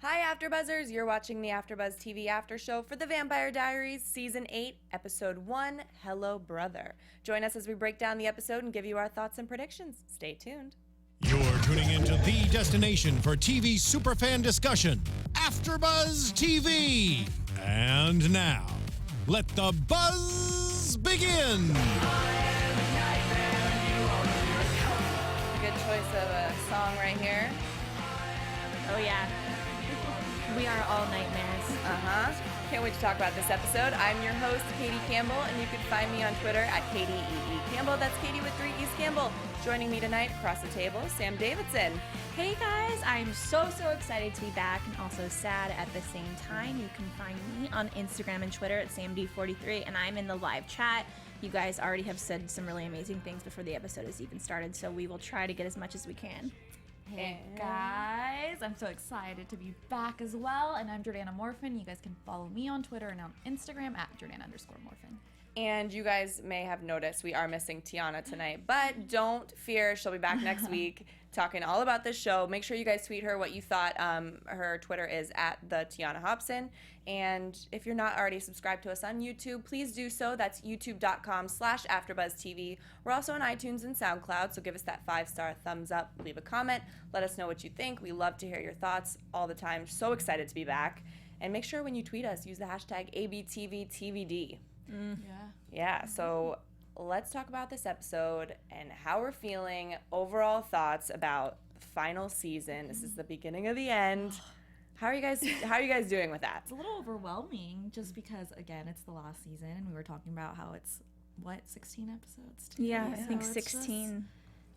Hi, AfterBuzzers! You're watching the AfterBuzz TV After Show for the Vampire Diaries, Season 8, Episode 1, Hello Brother. Join us as we break down the episode and give you our thoughts and predictions. Stay tuned. You're tuning into the destination for TV superfan discussion, AfterBuzz TV. And now, let the buzz begin! Good choice of a song right here. Oh yeah. We are all nightmares. Can't wait to talk about this episode. I'm your host, Katie Campbell, and you can find me on Twitter at KatieEE Campbell. That's Katie with 3 E's Campbell. Joining me tonight across the table, Sam Davidson. Hey guys, I'm so excited to be back and also sad at the same time. You can find me on Instagram and Twitter at SamD43, and I'm in the live chat. You guys already have said some really amazing things before the episode has even started, so we will try to get as much as we can. Hey guys, I'm so excited to be back as well, and I'm Jordana Morfin. You guys can follow me on Twitter and on Instagram at Jordana_Morfin. And you guys may have noticed we are missing Tiana tonight, but don't fear, she'll be back next week talking all about this show. Make sure you guys tweet her what you thought. Her Twitter is at the Tiana Hobson. And if you're not already subscribed to us on YouTube, please do so. That's youtube.com/AfterBuzzTV. We're also on iTunes and SoundCloud, so give us that 5-star thumbs up, leave a comment, let us know what you think. We love to hear your thoughts all the time. So excited to be back. And make sure when you tweet us, use the hashtag ABTVTVD. Yeah, so let's talk about this episode and how we're feeling, overall thoughts about the final season. This is the beginning of the end. How are you guys doing with that? It's a little overwhelming just because, again, it's the last season, and we were talking about how it's, 16 episodes? Yeah, I think So 16.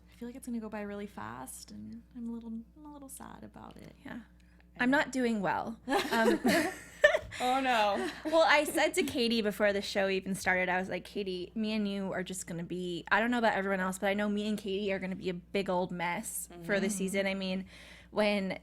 I feel like it's going to go by really fast, and I'm a little sad about it. Yeah. I'm not doing well. Oh, no. Well, I said to Katie before the show even started, I was like, Katie, me and you are just going to be, I don't know about everyone else, but I know me and Katie are going to be a big old mess for the season. I mean, when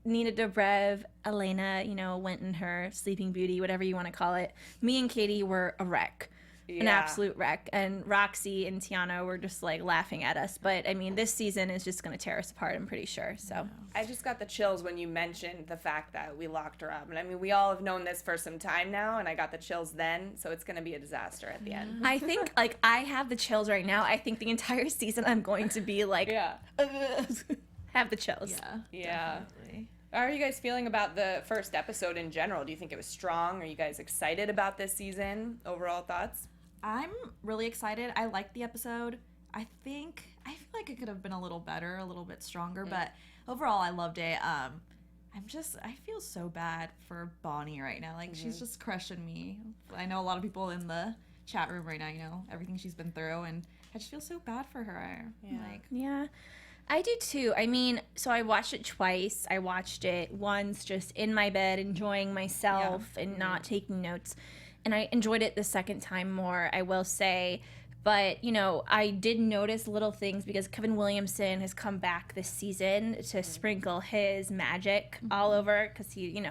Nina Dobrev, Elena, went in her Sleeping Beauty, whatever you want to call it, me and Katie were a wreck. An absolute wreck. And Roxy and Tiana were just like laughing at us. But I mean, this season is just going to tear us apart, I'm pretty sure. So I just got the chills when you mentioned the fact that we locked her up. And I mean, we all have known this for some time now, and I got the chills then. So it's going to be a disaster at the end. I think, I have the chills right now. I think the entire season I'm going to be like, have the chills. Yeah. Definitely. How are you guys feeling about the first episode in general? Do you think it was strong? Are you guys excited about this season? Overall thoughts? I'm really excited. I liked the episode. I feel like it could have been a little better, a little bit stronger, but overall I loved it. I feel so bad for Bonnie right now. Like, she's just crushing me. I know a lot of people in the chat room right now, everything she's been through, and I just feel so bad for her. Yeah, I do too. I mean, so I watched it twice. I watched it once just in my bed, enjoying myself and not taking notes. And I enjoyed it the second time more, I will say. But, I did notice little things because Kevin Williamson has come back this season to sprinkle his magic all over because he,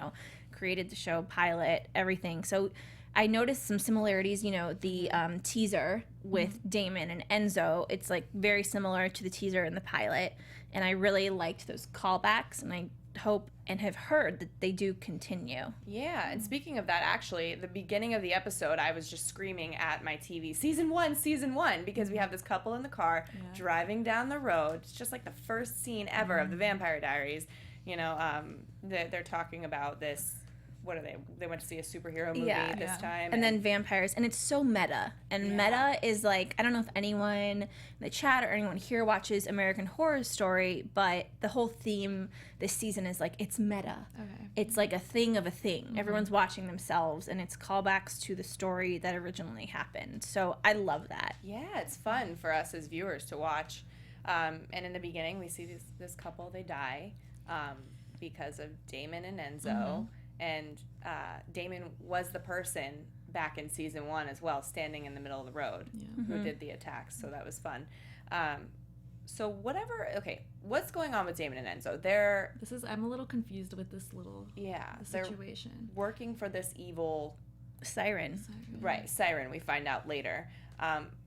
created the show, pilot, everything. So I noticed some similarities, the teaser with Damon and Enzo. It's like very similar to the teaser in the pilot. And I really liked those callbacks, and I hope and have heard that they do continue. Yeah, and speaking of that, actually, the beginning of the episode, I was just screaming at my TV, season one, because we have this couple in the car driving down the road. It's just like the first scene ever of the Vampire Diaries. They're talking about this. What are they? They went to see a superhero movie this time. And then vampires. And it's so meta. And meta is like, I don't know if anyone in the chat or anyone here watches American Horror Story, but the whole theme this season is like, it's meta. Okay. It's like a thing of a thing. Everyone's watching themselves, and it's callbacks to the story that originally happened. So I love that. Yeah, it's fun for us as viewers to watch. And in the beginning, we see this couple, they die because of Damon and Enzo. And Damon was the person back in season 1 as well, standing in the middle of the road, who did the attacks. So that was fun. What's going on with Damon and Enzo? I'm a little confused with this little situation. Working for this evil Siren. Right, Siren, we find out later.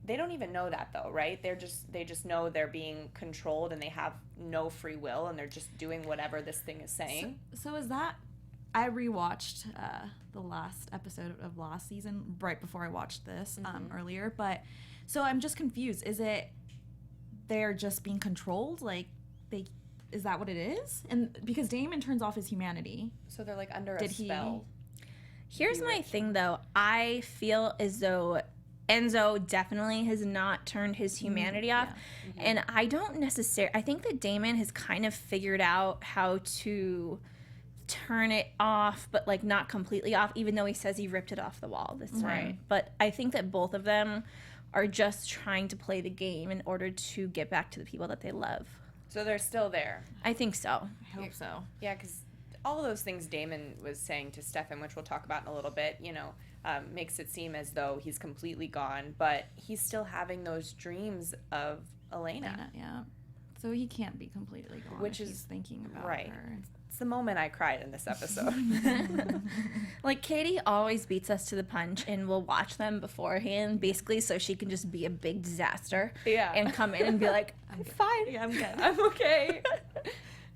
They don't even know that though, right? They just know they're being controlled and they have no free will and they're just doing whatever this thing is saying. So is that? I rewatched the last episode of last season right before I watched this earlier, but so I'm just confused. Is it they're just being controlled? Like is that what it is? And because Damon turns off his humanity, so they're like under a spell. Here's my thing though. I feel as though Enzo definitely has not turned his humanity off. And I don't necessarily, I think that Damon has kind of figured out how to turn it off, but like not completely off, even though he says he ripped it off the wall this time. But I think that both of them are just trying to play the game in order to get back to the people that they love. So they're still there. I think so. I hope so. Yeah, because all of those things Damon was saying to Stefan, which we'll talk about in a little bit, makes it seem as though he's completely gone, but he's still having those dreams of Elena. Yeah. So he can't be completely gone, which if is he's thinking about right. her. It's the moment I cried in this episode. Like, Katie always beats us to the punch, and we'll watch them beforehand, basically, so she can just be a big disaster. Yeah. And come in and be like, I'm fine. Yeah, I'm good. I'm okay.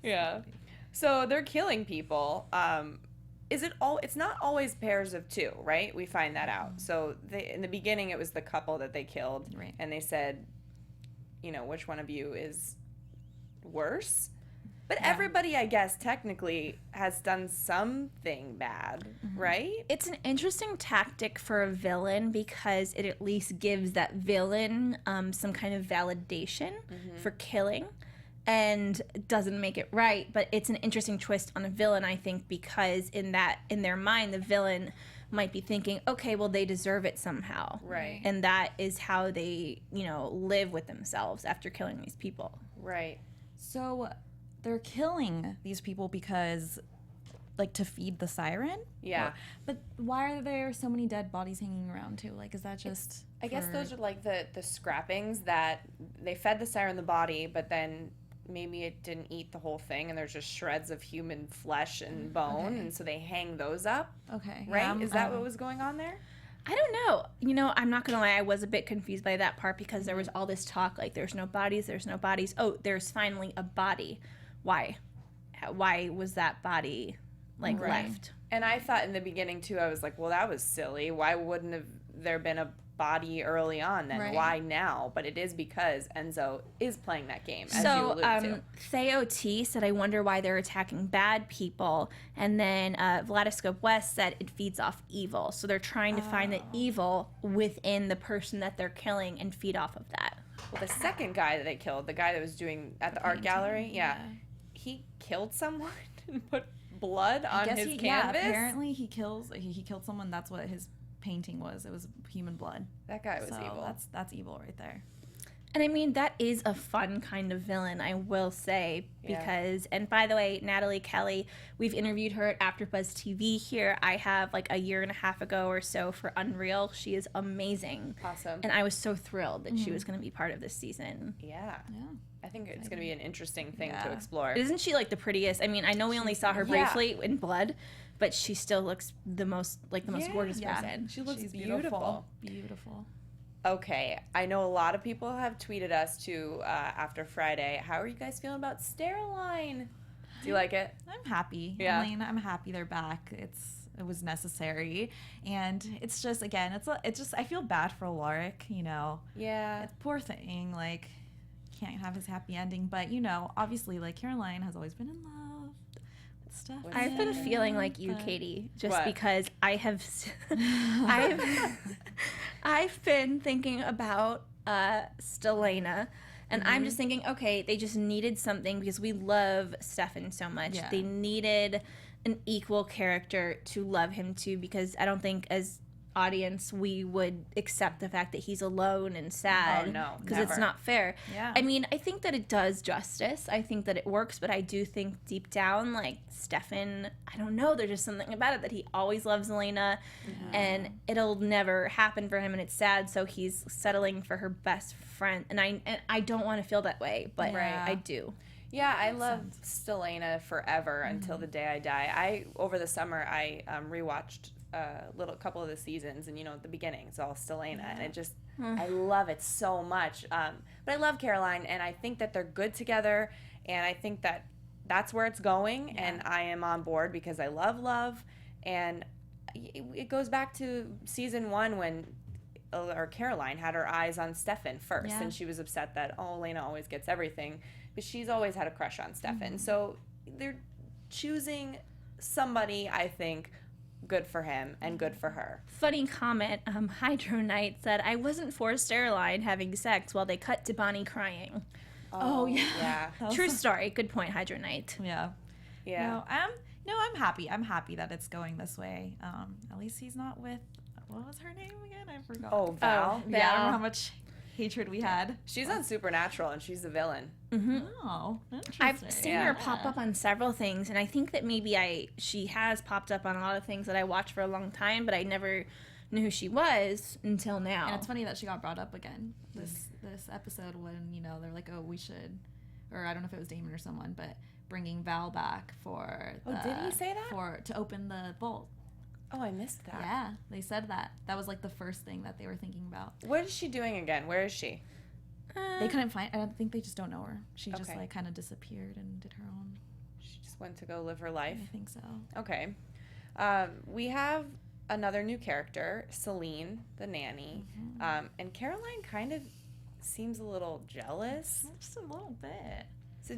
Yeah. So they're killing people. It's not always pairs of two, right? We find that out. So in the beginning, it was the couple that they killed. Right. And they said, which one of you is worse? But everybody, I guess, technically has done something bad, right? It's an interesting tactic for a villain because it at least gives that villain some kind of validation for killing, and doesn't make it right, but it's an interesting twist on a villain, I think, because in their mind, the villain might be thinking, okay, well, they deserve it somehow. Right. And that is how they, live with themselves after killing these people. Right. So they're killing these people because, like, to feed the siren? Yeah. But why are there so many dead bodies hanging around, too? Like, is that just... I guess those are, like, the scrappings that they fed the siren the body, but then maybe it didn't eat the whole thing, and there's just shreds of human flesh and bone, and so they hang those up. Okay. Right? Yeah, Is that what was going on there? I don't know. I'm not going to lie. I was a bit confused by that part because there was all this talk, like, there's no bodies. Oh, there's finally a body. Why? Why was that body, like, left? And I thought in the beginning, too, I was like, well, that was silly. Why wouldn't have there been a body early on then? Right. Why now? But it is because Enzo is playing that game, as you So, alluded to. Theo T said, I wonder why they're attacking bad people. And then Vladiscope West said it feeds off evil. So they're trying to find the evil within the person that they're killing and feed off of that. Well, the second guy that they killed, the guy that was doing at the art gallery, he killed someone and put blood on his canvas. Yeah, apparently he killed someone. That's what his painting was. It was human blood. That guy was evil. That's evil right there. And I mean, that is a fun kind of villain, I will say, because, and by the way, Natalie Kelly, we've interviewed her at AfterBuzz TV here. I have like a year and a half ago or so for Unreal. She is amazing. Awesome. And I was so thrilled that she was going to be part of this season. Yeah. Yeah. I think it's going to be an interesting thing to explore. Isn't she like the prettiest? I mean, I know we only saw her briefly in Blood, but she still looks the most gorgeous person. She looks She's beautiful. Beautiful. Okay, I know a lot of people have tweeted us too after Friday. How are you guys feeling about Steroline? Do you like it? I'm happy. Yeah. I'm happy they're back. It was necessary, and it's just again, it's just I feel bad for Alaric. Yeah. It's poor thing. Like, can't have his happy ending, but obviously, like, Caroline has always been in love with stuff. I've been feeling like you, Katie, just because I have I've been thinking about Stelena, and I'm just thinking, okay, they just needed something because we love Stefan so much. Yeah. They needed an equal character to love him too, because I don't think as audience we would accept the fact that he's alone and sad. Oh, no, because it's never. not fair. Yeah. I mean, I think that it does justice. I think that it works, but I do think deep down, like, Stefan, I don't know, there's just something about it that he always loves Elena, and it'll never happen for him, and it's sad, so he's settling for her best friend, and I don't want to feel that way, but I do. Yeah, I love Stelena forever until the day I die. Over the summer, I rewatched a couple of the seasons, and at the beginning it's all Stelena, and it just I love it so much. But I love Caroline, and I think that they're good together, and I think that that's where it's going, and I am on board because I love love, and it goes back to season 1 when Caroline had her eyes on Stefan first, and she was upset that, Elena always gets everything, but she's always had a crush on Stefan. So they're choosing somebody, I think, good for him and good for her. Funny comment, Hydro Knight said, I wasn't for Steroline having sex while they cut to Bonnie crying. Oh yeah. True story. Good point, Hydro Knight. Yeah. Yeah. No, I'm happy. I'm happy that it's going this way. At least he's not with, what was her name again? I forgot. Oh, Val. Yeah, I remember how much hatred we had. She's on Supernatural, and she's the villain. Oh, interesting. I've seen her pop up on several things, and I think that maybe she has popped up on a lot of things that I watched for a long time, but I never knew who she was until now. And it's funny that she got brought up again this episode when, they're like, oh, we should, or I don't know if it was Damon or someone, but bringing Val back for did he say that? to open the vault. Oh, I missed that. Yeah, they said that. That was like the first thing that they were thinking about. What is she doing again? Where is she? They couldn't find. I think they just don't know her. She just Okay. like kind of disappeared and did her own. She just went to go live her life. I think so. Okay. We have another new character, Seline, the nanny. And Caroline kind of seems a little jealous. Just a little bit. So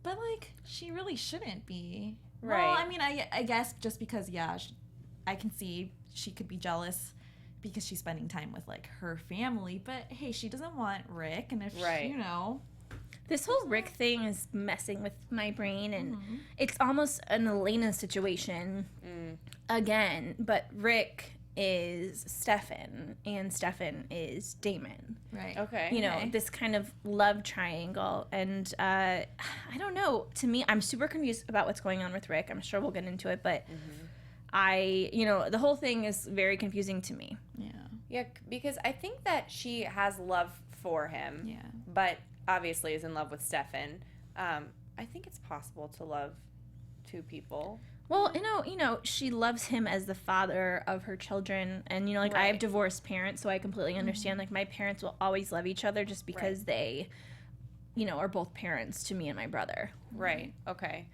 But like, she really shouldn't be. Right. Well, I mean, I guess just because, I can see she could be jealous because she's spending time with like her family. But hey, she doesn't want Rick, and if Right. This whole Rick thing is messing with my brain, and it's almost an Elena situation again, but Rick is Stefan, and Stefan is Damon. Right. Okay. This kind of love triangle, and I don't know. To me, I'm super confused about what's going on with Rick. I'm sure we'll get into it, but the whole thing is very confusing to me. Yeah, because I think that she has love for him. Yeah. But obviously is in love with Stefan. I think it's possible to love two people. Well, she loves him as the father of her children. And, I have Right. divorced parents, so I completely understand. Like, my parents will always love each other just because they, are both parents to me and my brother. Right. Okay.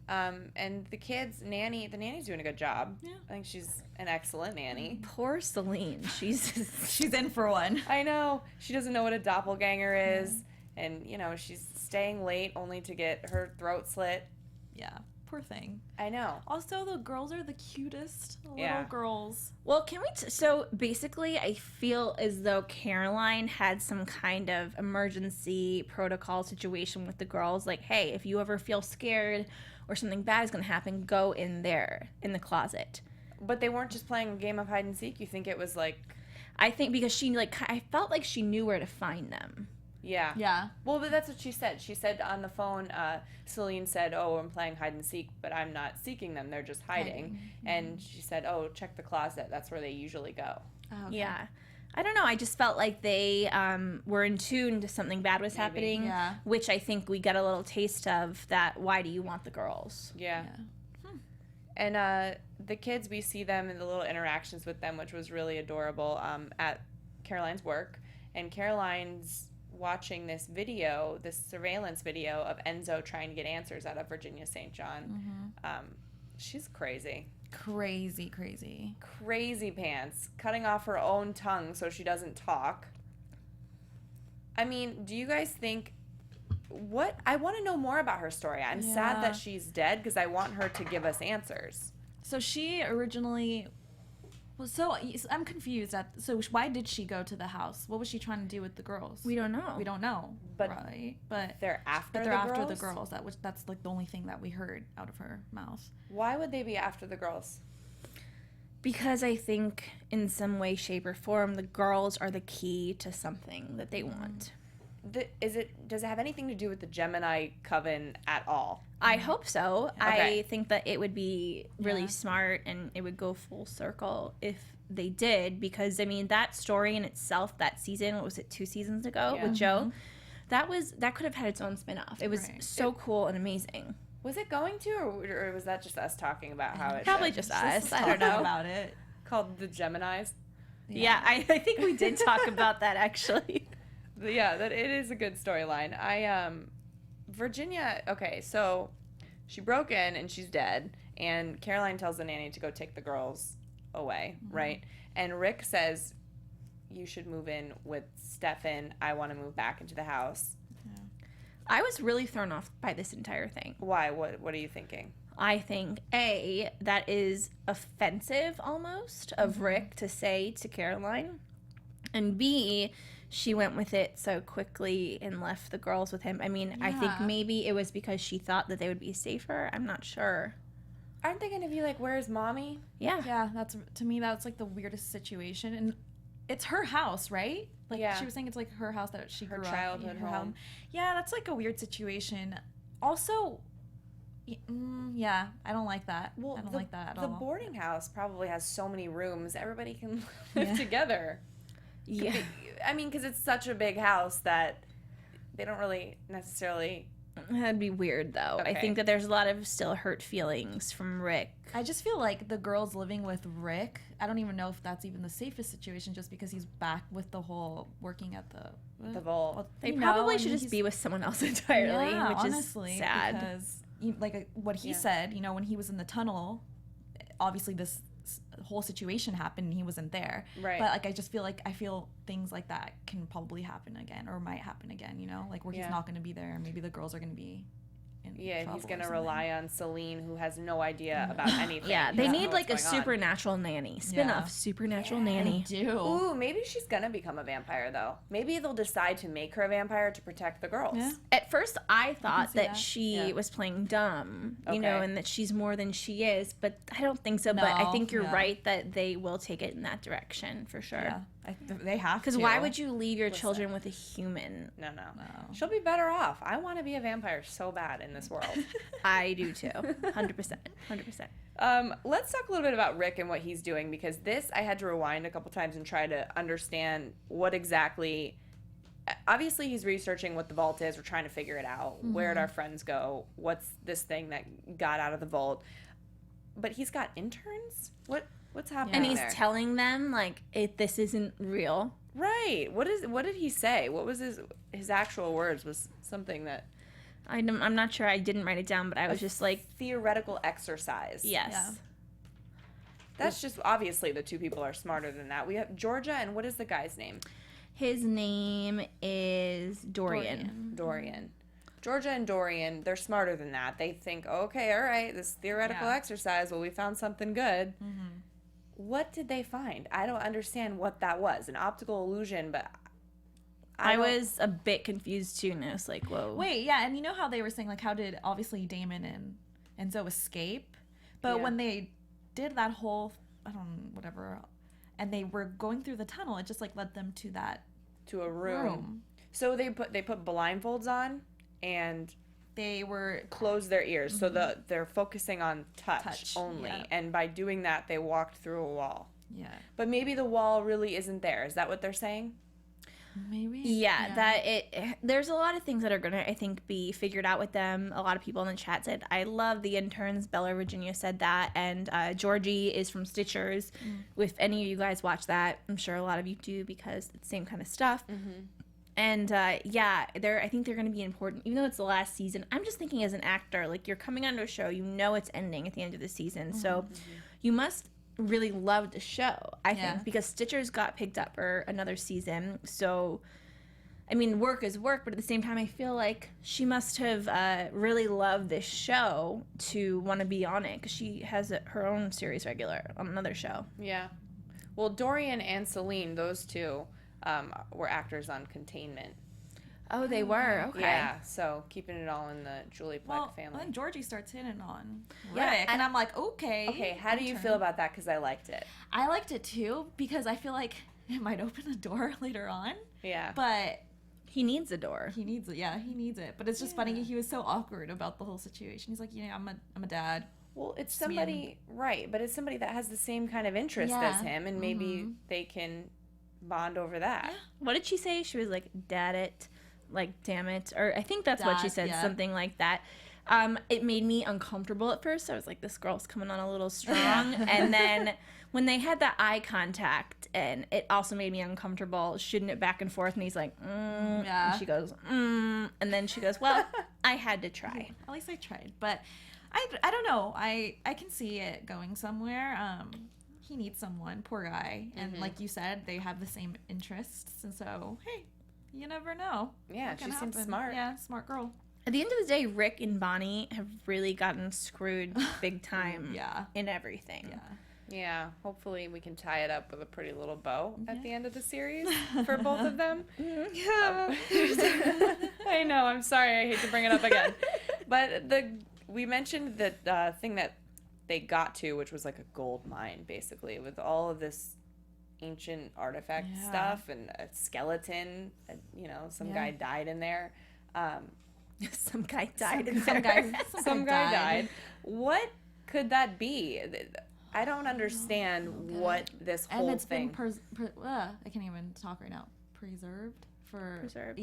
And the nanny's doing a good job. Yeah. I think she's an excellent nanny. Poor Seline. She's in for one. I know. She doesn't know what a doppelganger is. And, she's staying late only to get her throat slit. Yeah. Poor thing. I know. Also, the girls are the cutest little Yeah. girls. Well, can we... so, basically, I feel as though Caroline had some kind of emergency protocol situation with the girls. Like, hey, if you ever feel scared or something bad is going to happen, go in there, in the closet. But they weren't just playing a game of hide and seek. You think it was like... I think because I felt like she knew where to find them. Yeah. Yeah. Well, but that's what she said. She said on the phone, Celine said, I'm playing hide and seek, but I'm not seeking them. They're just hiding. And she said, check the closet. That's where they usually go. Oh, okay. Yeah. I don't know. I just felt like they were in tune to something bad was happening, Yeah. which I think we got a little taste of that. Why do you want the girls? Yeah. And the kids, we see them in the little interactions with them, which was really adorable at Caroline's work. And Caroline's watching this surveillance video of Enzo trying to get answers out of Virginia St. John. She's crazy. Crazy. Crazy pants. Cutting off her own tongue so she doesn't talk. I mean, do you guys think... I want to know more about her story. I'm sad that she's dead because I want her to give us answers. So she originally... So I'm confused. Why did she go to the house? What was she trying to do with the girls? We don't know. We don't know. But right. But they're after the girls. That's like the only thing that we heard out of her mouth. Why would they be after the girls? Because I think in some way, shape, or form, the girls are the key to something that they want. Does it have anything to do with the Gemini coven at all? I hope so. Okay. I think that it would be really smart and it would go full circle if they did, because I mean that story in itself, that season, what was it, 2 seasons ago with Joe, that could have had its own spin-off. It was so cool and amazing. Was it going to, or was that just us talking about how it Probably just us. I don't know about it. called the Geminis? Yeah, I think we did talk about that actually. Yeah, that it is a good storyline. Virginia, okay, so she broke in and she's dead, and Caroline tells the nanny to go take the girls away, right? And Rick says, you should move in with Stefan. I want to move back into the house. Yeah. I was really thrown off by this entire thing. Why? What are you thinking? I think, A, that is offensive almost of Rick to say to Caroline. And B, she went with it so quickly and left the girls with him. I mean, I think maybe it was because she thought that they would be safer. I'm not sure. Aren't they going to be like, where's mommy? Yeah. Yeah, to me, that's like the weirdest situation. And it's her house, right? Like she was saying it's like her house that she grew up in. Her childhood home. Yeah, that's like a weird situation. Also, yeah, I don't like that. Well, I don't like that at all. The boarding house probably has so many rooms. Everybody can live together. Yeah. I mean, because it's such a big house that they don't really necessarily... That'd be weird, though. Okay. I think that there's a lot of still hurt feelings from Rick. I just feel like the girls living with Rick, I don't even know if that's even the safest situation just because he's back with the whole working at the vault. Well, they probably should just be with someone else entirely, which honestly, is sad. Because, like what he said, you know, when he was in the tunnel, obviously this whole situation happened and he wasn't there. Right. But, like, I feel things like that can probably happen again or might happen again, you know? Like, where he's not going to be there and maybe the girls are going to be in trouble he's going to rely on Seline, who has no idea about anything. Yeah, they need, like, a supernatural nanny. Spin-off supernatural nanny. They do. Ooh, maybe she's going to become a vampire, though. Maybe they'll decide to make her a vampire to protect the girls. Yeah. At first, I thought that she was playing dumb, you know, and that she's more than she is, but I don't think so. No, but I think you're right that they will take it in that direction, for sure. Yeah. They have to. Because why would you leave your children with a human? No. She'll be better off. I want to be a vampire so bad in this world. I do too. 100%. 100%. Let's talk a little bit about Rick and what he's doing, because this I had to rewind a couple times and try to understand what exactly... Obviously, he's researching what the vault is. We're trying to figure it out. Where did our friends go? What's this thing that got out of the vault? But he's got interns? What's happening and he's there? telling them, like, this isn't real. Right. What did he say? What was his actual words? Was something that... I'm not sure. I didn't write it down, but I was just like... Theoretical exercise. Yes. Yeah. That's just... Obviously, the two people are smarter than that. We have Georgia, and what is the guy's name? His name is Dorian. Georgia and Dorian, they're smarter than that. They think, okay, all right, this theoretical exercise, well, we found something good. What did they find? I don't understand what that was. An optical illusion, but... I was a bit confused, too, and I was like, whoa. Wait, yeah, and you know how they were saying, like, how did, obviously, Damon and Enzo escape? But when they did that whole, I don't know, whatever, and they were going through the tunnel, it just, like, led them to that... To a room. So they put blindfolds on, and... They were closed their ears, so they're focusing on touch only, and by doing that, they walked through a wall. Yeah, but maybe the wall really isn't there. Is that what they're saying? Maybe. Yeah, that there's a lot of things that are gonna, I think, be figured out with them. A lot of people in the chat said, "I love the interns." Bella Virginia said that, and Georgie is from Stitchers. If any of you guys watch that, I'm sure a lot of you do because it's the same kind of stuff. And I think they're going to be important, even though it's the last season. I'm just thinking as an actor, like, you're coming onto a show, you know it's ending at the end of the season, so you must really love the show, I think, because Stitchers got picked up for another season. So, I mean, work is work, but at the same time, I feel like she must have really loved this show to want to be on it, because she has her own series regular on another show. Yeah. Well, Dorian and Seline, those two... were actors on Containment. Oh, they were? Okay. Yeah, so keeping it all in the Julie Plec family. Well, then Georgie starts hitting on Rick, and I'm like, okay. Okay, how do you feel about that? Because I liked it. I liked it, too, because I feel like it might open a door later on. Yeah. But... He needs a door. He needs it, he needs it. But it's just funny, he was so awkward about the whole situation. He's like, I'm a dad. Well, it's somebody, right, but it's somebody that has the same kind of interest as him, and maybe they can... bond over that. What did she say? She was like, "Dad it," like, "Damn it," or I think that's what she said, something like that. It made me uncomfortable at first. I was like, this girl's coming on a little strong. And then when they had that eye contact, and it also made me uncomfortable, shooting it back and forth, and he's like, Yeah. and she goes, and then she goes, well, I had to try. At least I tried. But I don't know. I can see it going somewhere. He needs someone, poor guy. And like you said, they have the same interests. And so, hey, you never know. Yeah, what she can seems happen. smart. Yeah, smart girl. At the end of the day, Rick and Bonnie have really gotten screwed big time Yeah. in everything. Yeah. Yeah, hopefully we can tie it up with a pretty little bow at the end of the series for both of them. I know, I'm sorry, I hate to bring it up again. But we mentioned the thing that they got to, which was like a gold mine, basically, with all of this ancient artifact stuff and a skeleton. Some guy died in there. Some guy died. Some guy died. What could that be? I don't understand what this whole and it's thing. been I can't even talk right now. Preserved. Preserved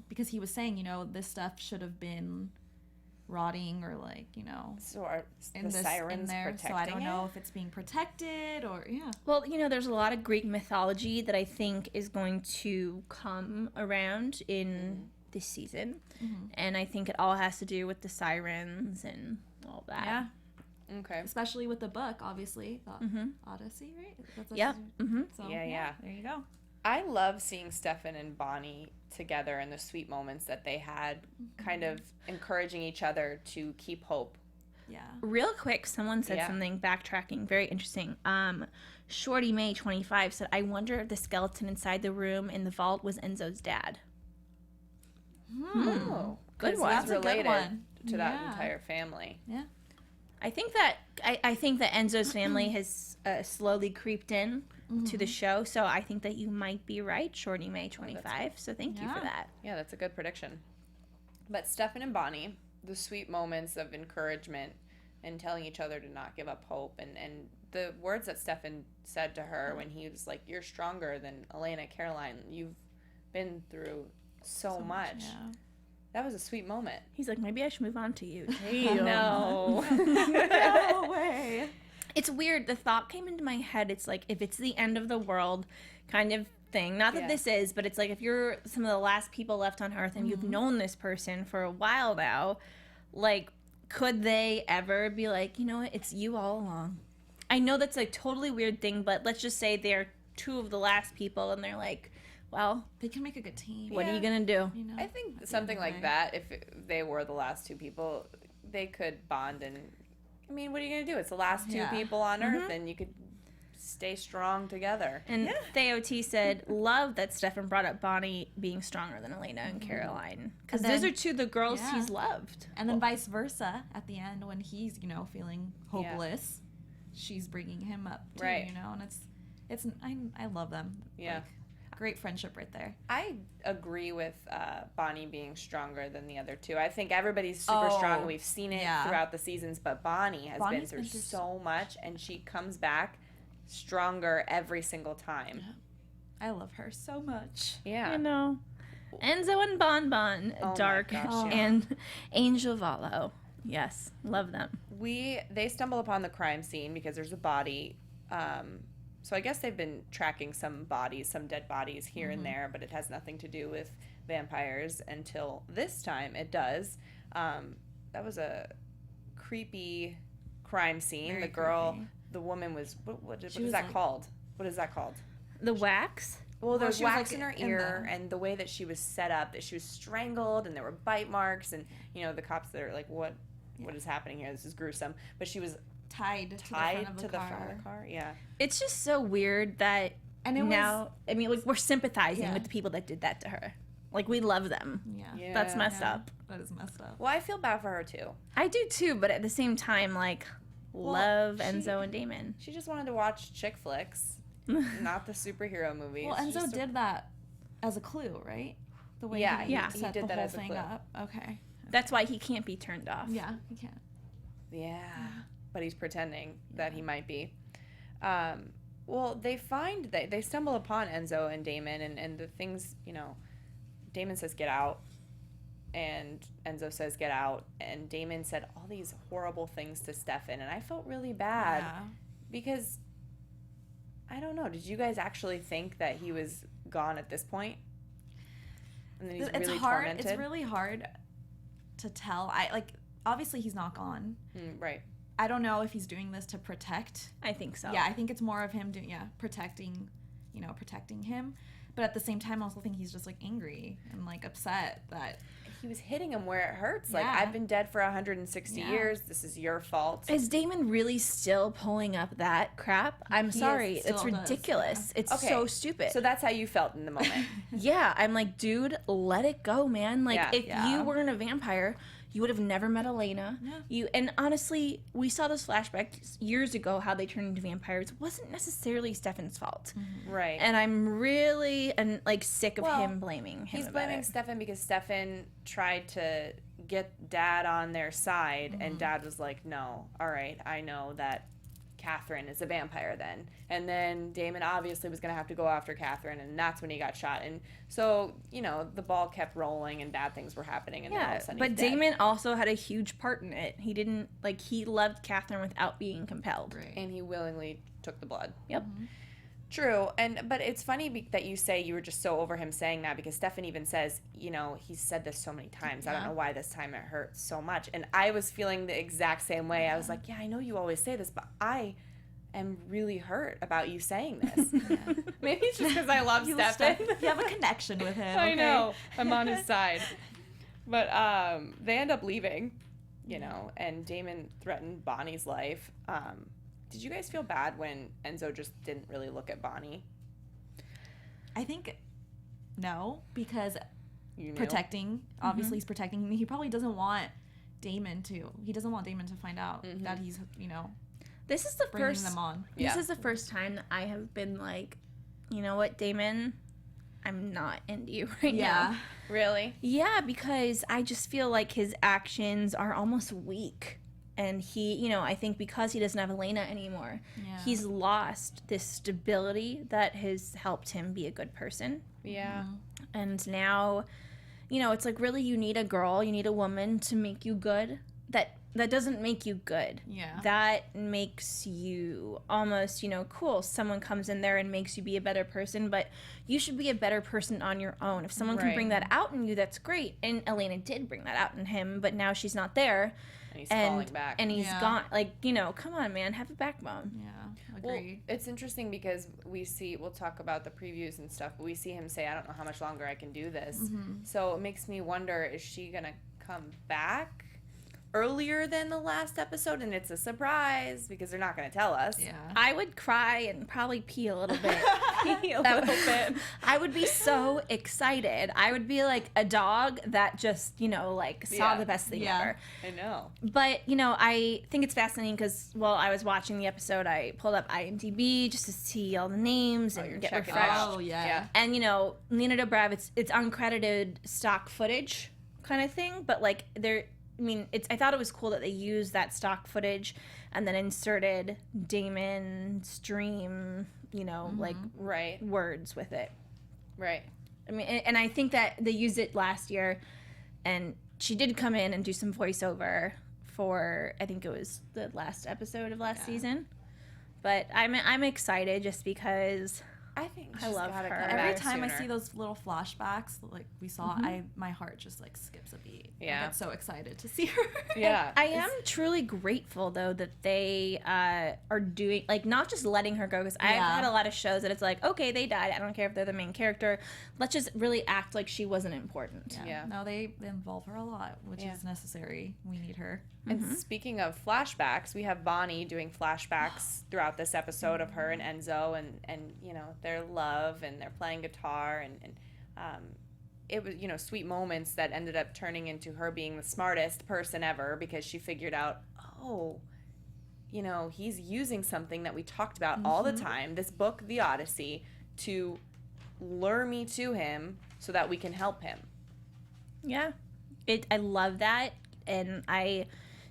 because he was saying, this stuff should have been rotting or So are the this Sirens in there. protecting So I don't it? know if it's being protected or Well, there's a lot of Greek mythology that I think is going to come around in this season. And I think it all has to do with the Sirens and all that. Yeah. Okay. Especially with the book, obviously. Odyssey, right? That's Yep. So, Yeah. There you go. I love seeing Stefan and Bonnie together and the sweet moments that they had, kind of encouraging each other to keep hope. Yeah. Real quick, someone said something backtracking, very interesting. Shorty May 25 said, I wonder if the skeleton inside the room in the vault was Enzo's dad. Oh, Good one. That's That's a good related one. to that Yeah. entire family. Yeah. I think that Enzo's family has slowly creeped in to the show, so I think that you might be right, Shorty May 25. So thank you for that. Yeah, that's a good prediction. But Stefan and Bonnie, the sweet moments of encouragement and telling each other to not give up hope, and the words that Stefan said to her when he was like, you're stronger than Elena, Caroline, you've been through so much. Yeah. That was a sweet moment. He's like, maybe I should move on to you. No. No way. It's weird. The thought came into my head. It's like, if it's the end of the world kind of thing. Not that this is, but it's like if you're some of the last people left on Earth and you've known this person for a while now, like, could they ever be like, you know what, it's you all along? I know that's a totally weird thing, but let's just say they're two of the last people and they're like, well, They can make a good team. what are you going to do? I think something like that, if they were the last two people, they could bond and, I mean, what are you going to do? It's the last two people on Earth, and you could stay strong together. And Theo T said, love that Stefan brought up Bonnie being stronger than Elena and Caroline. Because And those then- are two of the girls he's loved. And then vice versa at the end when he's, feeling hopeless, she's bringing him up too, Right. and I love them. Yeah. Like, great friendship right there. I agree with Bonnie being stronger than the other two. I think everybody's super strong. Oh, We've seen it yeah. throughout the seasons, but Bonnie's been Bonnie's through been through so much, and she comes back stronger every single time. I love her so much. Yeah. I know. Enzo and Bon Bon, Oh my Dark, gosh, yeah. and Angel Valo. Yes, love them. They stumble upon the crime scene because there's a body. So I guess they've been tracking some dead bodies here and there, but it has nothing to do with vampires until this time it does. That was a creepy crime scene. Very the girl, creepy. the woman was, what is was that like- called? What is that called? The wax. Well, there's she was, wax like, in her in ear, the- and the way that she was set up, that she was strangled, and there were bite marks, and the cops, they're like, what is happening here? This is gruesome. But she was Tied to the front of the car. Yeah. It's just so weird that And it now, I mean, like, we're sympathizing Yeah. with the people that did that to her. Like, we love them. Yeah. That's messed up. That is messed up. Well, I feel bad for her too. I do too, but at the same time, like, love Enzo and Damon. She just wanted to watch chick flicks, not the superhero movies. Well, Enzo Just a- did that as a clue, right? The way Yeah, he yeah. he set did the that whole as a thing clue. up. Okay. That's why he can't be turned off. Yeah, he can. Yeah, but he's pretending that he might be. Well, they stumble upon Enzo and Damon, and the things, Damon says, get out. and Enzo says get out, and Damon said all these horrible things to Stefan, and I felt really bad because I don't know, did you guys actually think that he was gone at this point? And then he's really tormented? It's really hard to tell. Obviously he's not gone. Right. I don't know if he's doing this to protect. I think so. Yeah, I think it's more of him protecting him. But at the same time, I also think he's just, like, angry and, like, upset that... He was hitting him where it hurts. Like, I've been dead for 160 years. This is your fault. Is Damon really still pulling up that crap? I'm sorry. It's ridiculous. It's so stupid. So that's how you felt in the moment. Yeah. I'm like, dude, let it go, man. Like, if you weren't a vampire... You would have never met Elena. Yeah. And honestly, we saw those flashbacks years ago, how they turned into vampires. It wasn't necessarily Stefan's fault. Right. And I'm really sick of him blaming him. He's blaming Stefan because Stefan tried to get Dad on their side, and Dad was like, no, all right, I know that Catherine is a vampire then. And then Damon obviously was going to have to go after Catherine, and that's when he got shot. And so, the ball kept rolling and bad things were happening. And then all of a sudden but Damon also had a huge part in it. He didn't, he loved Catherine without being compelled. Right. And he willingly took the blood. Yep. True. But it's funny that you say you were just so over him saying that, because Stefan even says, he's said this so many times. I don't know why this time it hurts so much. And I was feeling the exact same way. I was like, I know you always say this, but I am really hurt about you saying this. Maybe it's just because I love Stefan. You have a connection with him. I know. I'm on his side. But they end up leaving, and Damon threatened Bonnie's life. Did you guys feel bad when Enzo just didn't really look at Bonnie? I think no, because protecting, obviously he's protecting. He probably doesn't want Damon to find out that he's, this is the bringing them on. This is the first time that I have been like, you know what, Damon, I'm not into you right now. Really? Yeah, because I just feel like his actions are almost weak. And he, I think because he doesn't have Elena anymore, he's lost this stability that has helped him be a good person. Yeah. And now, it's like, really, you need a girl, you need a woman to make you good. That doesn't make you good. Yeah. That makes you almost, cool. Someone comes in there and makes you be a better person, but you should be a better person on your own. If someone can bring that out in you, that's great. And Elena did bring that out in him, but now she's not there. And he's falling back. And he's gone. Like, come on, man, have a backbone. Yeah, agreed. Well, it's interesting because we'll talk about the previews and stuff, but we see him say, I don't know how much longer I can do this. So it makes me wonder, is she going to come back earlier than the last episode? And it's a surprise because they're not going to tell us. Yeah. I would cry and probably pee a little bit. A little bit. I would be so excited. I would be like a dog that just, saw the best thing ever. I know. But, I think it's fascinating because while I was watching the episode, I pulled up IMDb just to see all the names and get refreshed. Oh, yeah. And, Lena Dobrev, it's uncredited stock footage kind of thing, but I thought it was cool that they used that stock footage and then inserted Damon's dream, words with it. Right. I mean, and I think that they used it last year, and she did come in and do some voiceover for, I think it was the last episode of last season. But I'm excited just because I think I love her. Every time I see those little flashbacks, like we saw, my heart just skips a beat. Yeah. I get so excited to see her. Yeah. I am truly grateful though that they are doing, not just letting her go, because I've had a lot of shows that it's like, okay, they died, I don't care if they're the main character, let's just really act like she wasn't important. Yeah. No, they involve her a lot, which is necessary. We need her. And speaking of flashbacks, we have Bonnie doing flashbacks throughout this episode of her and Enzo and their love, and they're playing guitar, and it was, sweet moments that ended up turning into her being the smartest person ever, because she figured out, he's using something that we talked about all the time, this book, The Odyssey, to lure me to him so that we can help him. Yeah. I love that. And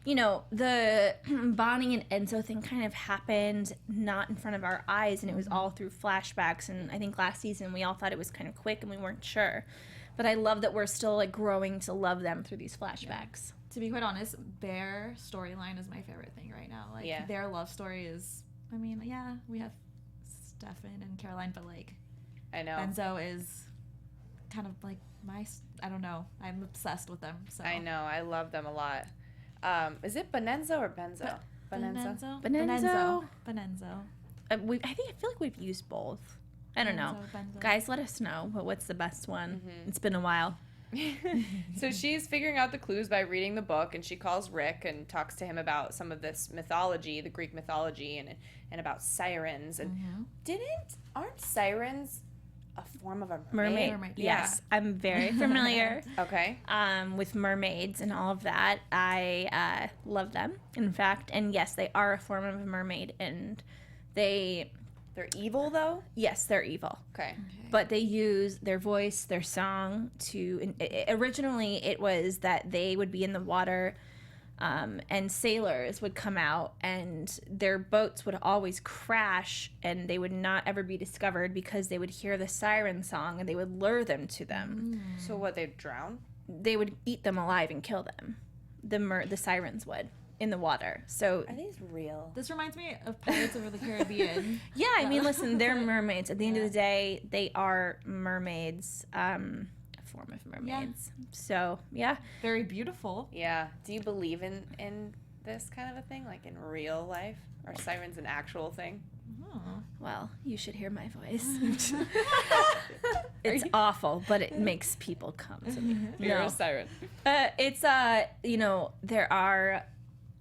the Bonnie and Enzo thing kind of happened not in front of our eyes, and it was all through flashbacks. And I think last season we all thought it was kind of quick and we weren't sure. But I love that we're still like growing to love them through these flashbacks. To be quite honest, their storyline is my favorite thing right now. Like, their love story is, I mean, yeah, we have Stefan and Caroline, but, like, I know. Enzo is kind of, like, I don't know. I'm obsessed with them, so. I know. I love them a lot. Is it Benenzo or Benzo? Benenzo. I feel like we've used both. I don't know. Benzo. Guys, let us know what's the best one. It's been a while. So she's figuring out the clues by reading the book, and she calls Rick and talks to him about some of this mythology, the Greek mythology, and about sirens. And aren't sirens a form of a mermaid? Yes, I'm very familiar. Okay. With mermaids and all of that. I love them, in fact. And yes, they are a form of a mermaid, and they're evil, though? Yes, they're evil. Okay. But they use their voice, their song to... originally, it was that they would be in the water and sailors would come out and their boats would always crash and they would not ever be discovered because they would hear the siren song and they would lure them to them. So what, they'd drown? They would eat them alive and kill them. The sirens would. In the water. So are these real? This reminds me of Pirates of the Caribbean. Yeah, I mean, listen, they're mermaids. At the end of the day, they are mermaids, a form of mermaids. Yeah. So, yeah. Very beautiful. Yeah. Do you believe in this kind of a thing, like in real life? Are sirens an actual thing? Oh. Well, you should hear my voice. It's awful, but it makes people come to me. You're a siren. It's, there are...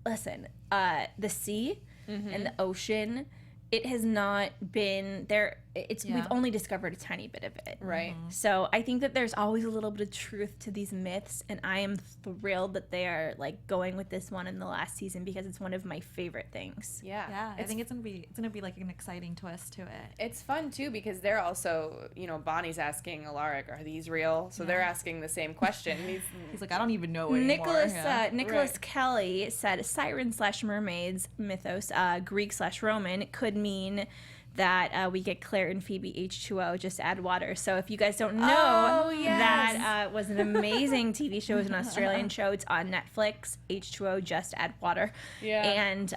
Listen, the sea and the ocean, it has not been there. We've only discovered a tiny bit of it. Right. So I think that there's always a little bit of truth to these myths, and I am thrilled that they are like going with this one in the last season because it's one of my favorite things. Yeah. Yeah. I think it's gonna be like an exciting twist to it. It's fun too because they're also, Bonnie's asking Alaric, are these real? So they're asking the same question. He's like, I don't even know anymore. Nicholas Kelly said siren/mermaids mythos, Greek/Roman, could mean that we get Claire and Phoebe H2O, just add water. So if you guys don't know, that was an amazing TV show. It was an Australian show. It's on Netflix. H2O, just add water. Yeah. And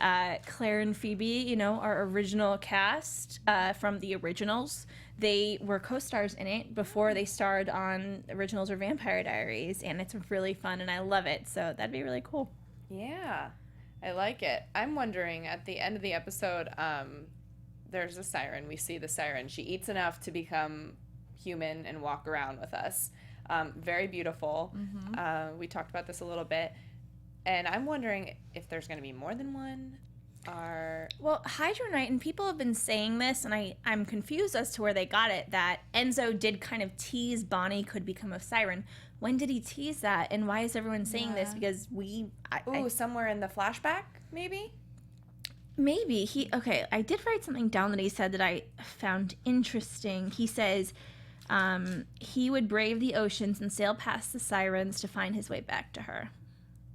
Claire and Phoebe, our original cast from the originals, they were co-stars in it before they starred on Originals or Vampire Diaries. And it's really fun, and I love it. So that'd be really cool. Yeah, I like it. I'm wondering, at the end of the episode... there's a siren. We see the siren. She eats enough to become human and walk around with us. Very beautiful. We talked about this a little bit. And I'm wondering if there's going to be more than one. Well, Hydro Knight, and people have been saying this, and I'm confused as to where they got it, that Enzo did kind of tease Bonnie could become a siren. When did he tease that? And why is everyone saying this? Because somewhere in the flashback, maybe? Maybe. I did write something down that he said that I found interesting. He says he would brave the oceans and sail past the sirens to find his way back to her.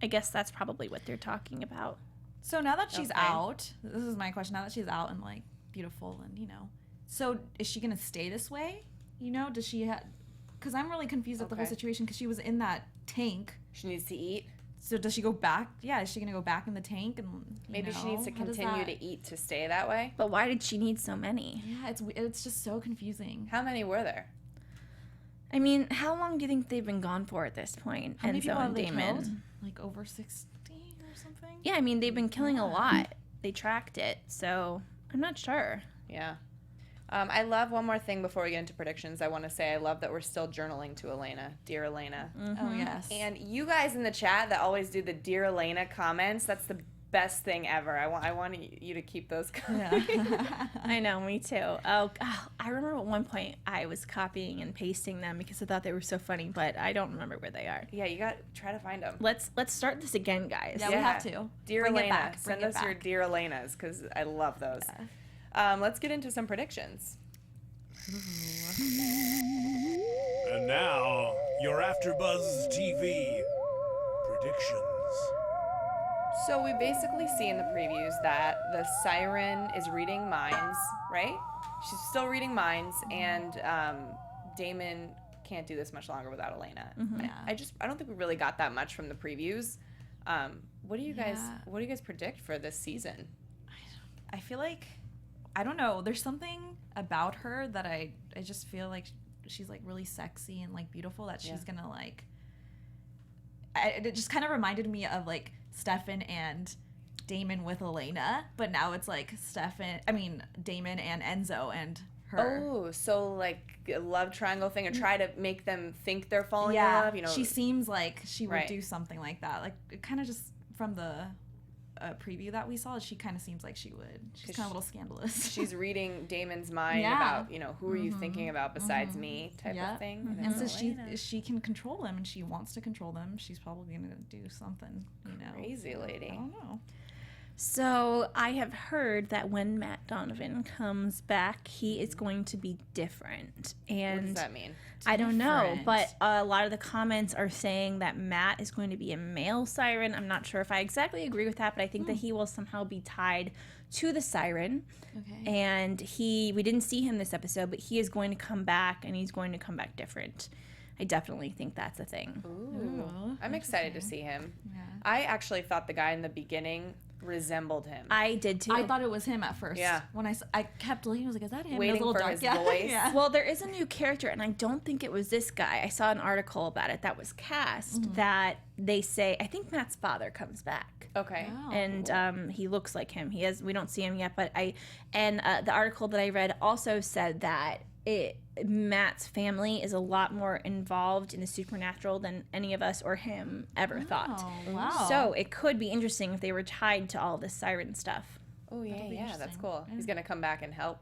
I guess that's probably what they're talking about. So now that she's out, this is my question, now that she's out and, like, beautiful and, so is she going to stay this way? Does she because I'm really confused with the whole situation because she was in that tank. She needs to eat. So does she go back? Yeah, is she going to go back in the tank? And maybe she needs to continue to eat to stay that way. But why did she need so many? Yeah, it's just so confusing. How many were there? I mean, how long do you think they've been gone for at this point? How many Enzo people and have Damon? Killed? Like over 60 or something? Yeah, I mean, they've been killing a lot. They tracked it, so I'm not sure. Yeah. I love one more thing before we get into predictions. I want to say I love that we're still journaling to Elena. Dear Elena. Mm-hmm. Oh, yes. And you guys in the chat that always do the Dear Elena comments, that's the best thing ever. I want you to keep those coming. Yeah. I know, me too. Oh, I remember at one point I was copying and pasting them because I thought they were so funny, but I don't remember where they are. Yeah, you got to try to find them. Let's start this again, guys. Yeah, we have to. Dear Elena. Send us your Dear Elenas because I love those. Yeah. Let's get into some predictions. And now, your AFTERBUZZ TV predictions. So we basically see in the previews that the siren is reading minds, right? She's still reading minds, and Damon can't do this much longer without Elena. Mm-hmm. I don't think we really got that much from the previews. What do you guys predict for this season? I feel like, I don't know, there's something about her that I just feel like she's like really sexy and like beautiful, that she's gonna like, it just kind of reminded me of like Stefan and Damon with Elena, but now it's like Damon and Enzo and her. Oh, so like a love triangle thing, and try to make them think they're falling in love. You know, she seems like she would do something like that. Like it kind of just from the preview that we saw, she kind of seems like she would. She's kind of a little scandalous. She's reading Damon's mind about, you know, who are you thinking about besides me type of thing. And so she can control them, and she wants to control them. She's probably gonna do something, you know. Crazy lady. I don't know. So I have heard that when Matt Donovan comes back, he is going to be different. And what does that mean? I don't know, but a lot of the comments are saying that Matt is going to be a male Siren. I'm not sure if I exactly agree with that, but I think that he will somehow be tied to the Siren. Okay. And we didn't see him this episode, but he is going to come back, and he's going to come back different. I definitely think that's a thing. Ooh. I'm excited to see him. Yeah. I actually thought the guy in the beginning resembled him. I did too. I thought it was him at first. Yeah. When I kept looking, I was like, is that him? Waiting for his voice. Yeah. Well, there is a new character, and I don't think it was this guy. I saw an article about it that was cast that they say, I think Matt's father comes back. Okay. Oh, and he looks like him. We don't see him yet, but the article that I read also said that Matt's family is a lot more involved in the supernatural than any of us or him ever thought. Wow. So it could be interesting if they were tied to all this Siren stuff. Oh, yeah, that's cool. Yeah. He's going to come back and help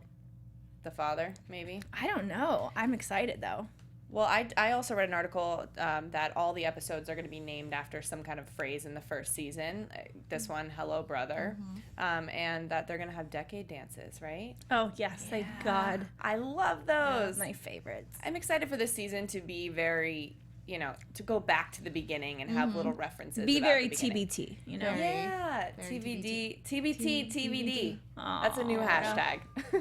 the father, maybe? I don't know. I'm excited, though. Well, I also read an article that all the episodes are going to be named after some kind of phrase in the first season. This one, Hello, Brother. And that they're going to have decade dances, right? Oh, yes. Thank God. I love those. My favorites. I'm excited for this season to be very, you know, to go back to the beginning and have little references. Be very TBT, you know? Yeah. TBD. TBD. That's a new hashtag.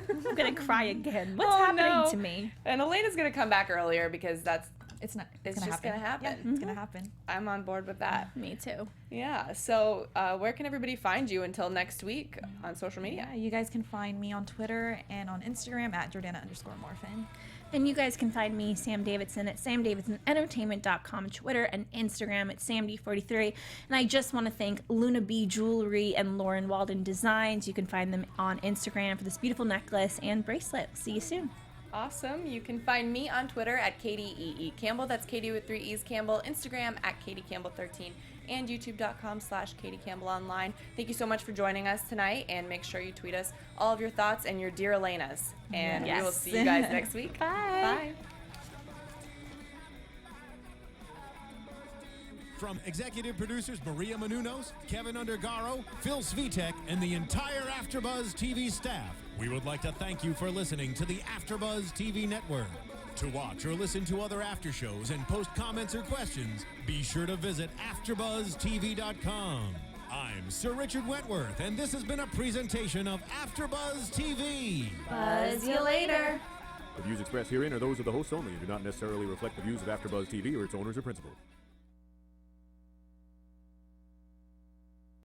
I'm going to cry again. What's happening to me? And Elena's going to come back earlier because it's just going to happen. Yeah, it's going to happen. I'm on board with that. Me too. Yeah. So where can everybody find you until next week on social media? Yeah, you guys can find me on Twitter and on Instagram at Jordana_Morfin. And you guys can find me, Sam Davidson, at samdavidsonentertainment.com, Twitter and Instagram at samd43. And I just want to thank Luna B Jewelry and Lauren Walden Designs. You can find them on Instagram for this beautiful necklace and bracelet. See you soon. Awesome. You can find me on Twitter at KatieEE Campbell. That's Katie with 3 E's Campbell. Instagram at KatieCampbell13 and YouTube.com/KatieCampbellOnline. Thank you so much for joining us tonight, and make sure you tweet us all of your thoughts and your dear Elenas. And we will see you guys next week. Bye. Bye. From executive producers Maria Menounos, Kevin Undergaro, Phil Svitek, and the entire AfterBuzz TV staff, we would like to thank you for listening to the AfterBuzz TV network. To watch or listen to other after shows and post comments or questions, be sure to visit AfterBuzzTV.com. I'm Sir Richard Wentworth, and this has been a presentation of AfterBuzz TV. Buzz you later. The views expressed herein are those of the hosts only and do not necessarily reflect the views of AfterBuzz TV or its owners or principals.